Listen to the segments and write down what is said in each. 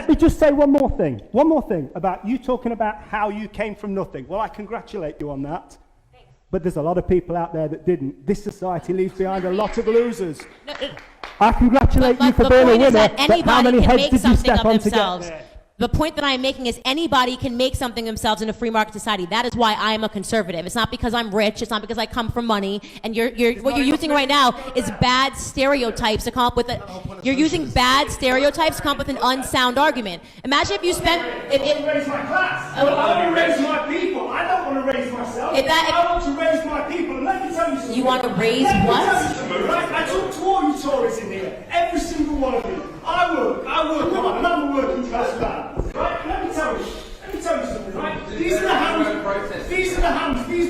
let me just say one more thing about you talking about how you came from nothing. Well, I congratulate you on that. Thanks. But there's a lot of people out there that didn't. This society leaves behind a lot of losers. No, I congratulate you for being a winner, but how many heads did you step on to get there? The point that I'm making is anybody can make something themselves in a free market society. That is why I'm a conservative. It's not because I'm rich. It's not because I come from money. And what you're using right now is bad stereotypes to come up with you're using bad stereotypes to come up with an unsound argument. Imagine if you spent. I want to raise my class. I want to raise my people. I don't want to raise myself. I want to raise my people. And let me tell you something. You want to raise what? I talk to all you Tories in here. Every single one of you. I work hard, and I'm a working class man. Right? Let me tell you something, right? These are the hands,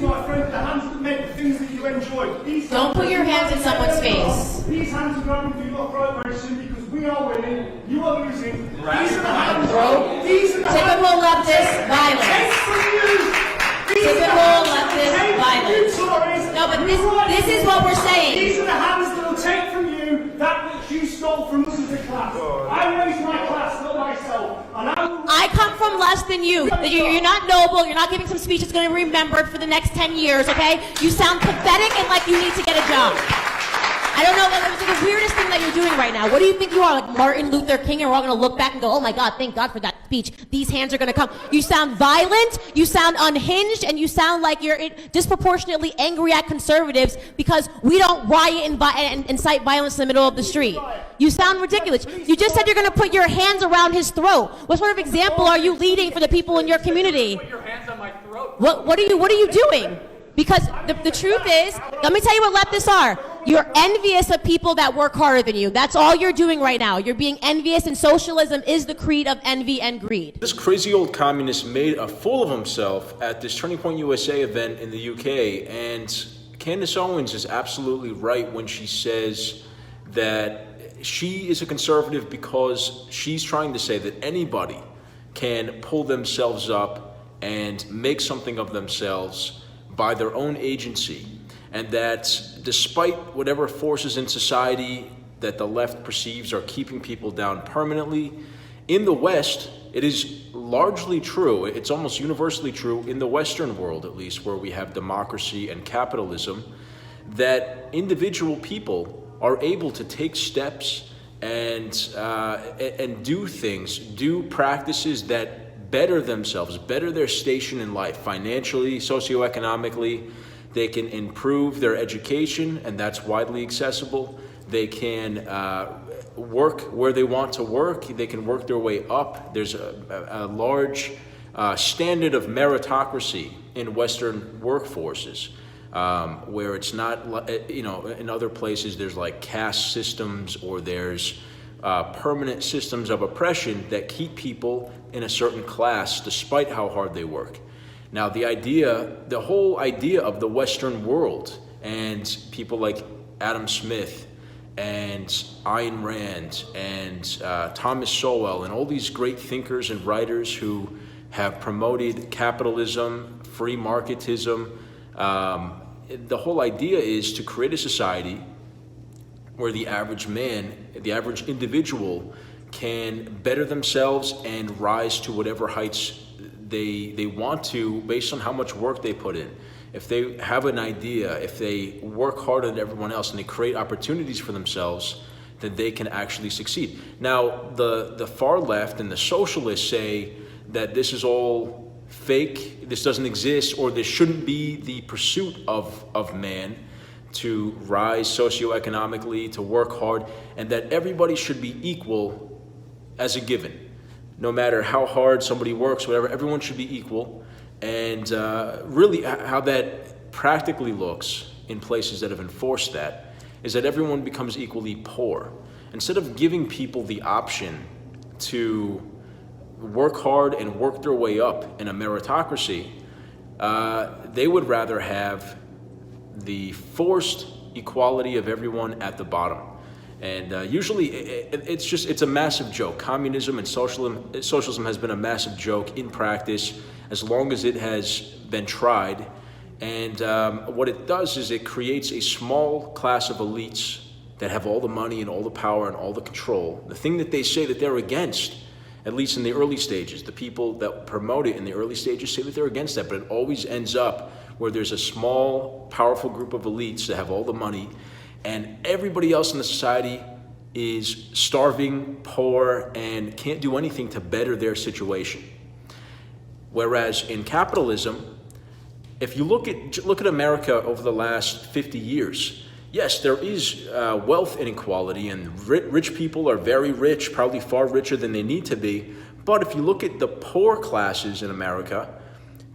my friend, the hands that make the things that you enjoy. Don't put your hands in someone's face. These hands are going to be up right very soon because we are winning, you are losing. These are the hands, bro. These are the typical leftist violence. Take from you. Typical leftist violence. No, but this is what we're saying. These are the hands that will take from you that which you stole from us as a class. I raised my class, not myself. And I come from less than you. You're not noble. You're not giving some speech that's going to be remembered for the next 10 years, okay? You sound pathetic and like you need to get a job. I don't know, it's like the weirdest thing that you're doing right now. What do you think you are, like Martin Luther King, and we're all going to look back and go, oh my God, thank God for that speech. These hands are going to come. You sound violent, you sound unhinged, and you sound like you're disproportionately angry at conservatives because we don't riot and incite violence in the middle of the street. You sound ridiculous. You just said you're going to put your hands around his throat. What sort of example are you leading for the people in your community? Put your hands on my throat. What are you doing? Because the truth is, let me tell you what leftists are. You're envious of people that work harder than you. That's all you're doing right now. You're being envious, and socialism is the creed of envy and greed. This crazy old communist made a fool of himself at this Turning Point USA event in the UK, and Candace Owens is absolutely right when she says that she is a conservative because she's trying to say that anybody can pull themselves up and make something of themselves by their own agency, and that despite whatever forces in society that the left perceives are keeping people down permanently, in the West, it is largely true, it's almost universally true in the Western world at least, where we have democracy and capitalism, that individual people are able to take steps and do things, do practices that better themselves, better their station in life, financially, socioeconomically. They can improve their education, and that's widely accessible. They can work where they want to work. They can work their way up. There's a large standard of meritocracy in Western workforces, where it's not, in other places there's like caste systems, or there's permanent systems of oppression that keep people in a certain class despite how hard they work. Now the whole idea of the Western world and people like Adam Smith and Ayn Rand and Thomas Sowell and all these great thinkers and writers who have promoted capitalism, free marketism, the whole idea is to create a society where the average man, the average individual, can better themselves and rise to whatever heights they want to based on how much work they put in. If they have an idea, if they work harder than everyone else and they create opportunities for themselves, then they can actually succeed. Now, the far left and the socialists say that this is all fake, this doesn't exist, or this shouldn't be the pursuit of man to rise socioeconomically, to work hard, and that everybody should be equal as a given. No matter how hard somebody works, whatever, everyone should be equal. And really how that practically looks in places that have enforced that is that everyone becomes equally poor. Instead of giving people the option to work hard and work their way up in a meritocracy, they would rather have the forced equality of everyone at the bottom. And usually it's a massive joke. Communism and socialism has been a massive joke in practice as long as it has been tried. And what it does is it creates a small class of elites that have all the money and all the power and all the control. The thing that they say that they're against at least in the early stages. The people that promote it in the early stages say that they're against that, but it always ends up where there's a small, powerful group of elites that have all the money, and everybody else in the society is starving, poor, and can't do anything to better their situation. Whereas in capitalism, if you look at America over the last 50 years, yes, there is wealth inequality, and rich people are very rich, probably far richer than they need to be. But if you look at the poor classes in America,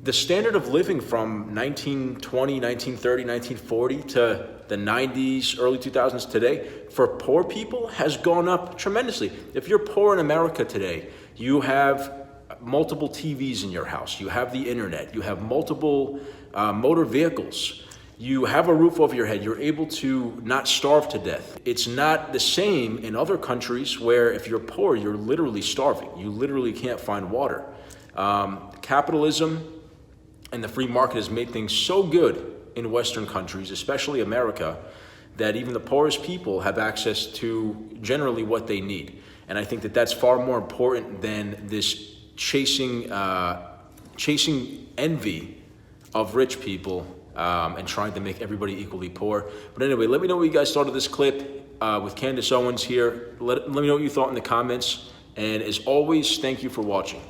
the standard of living from 1920, 1930, 1940 to the 90s, early 2000s today, for poor people has gone up tremendously. If you're poor in America today, you have multiple TVs in your house, you have the internet, you have multiple motor vehicles, you have a roof over your head, you're able to not starve to death. It's not the same in other countries where if you're poor, you're literally starving. You literally can't find water. Capitalism and the free market has made things so good in Western countries, especially America, that even the poorest people have access to generally what they need. And I think that that's far more important than this chasing envy of rich people and trying to make everybody equally poor. But anyway, let me know what you guys thought of this clip with Candace Owens here. Let me know what you thought in the comments. And as always, thank you for watching.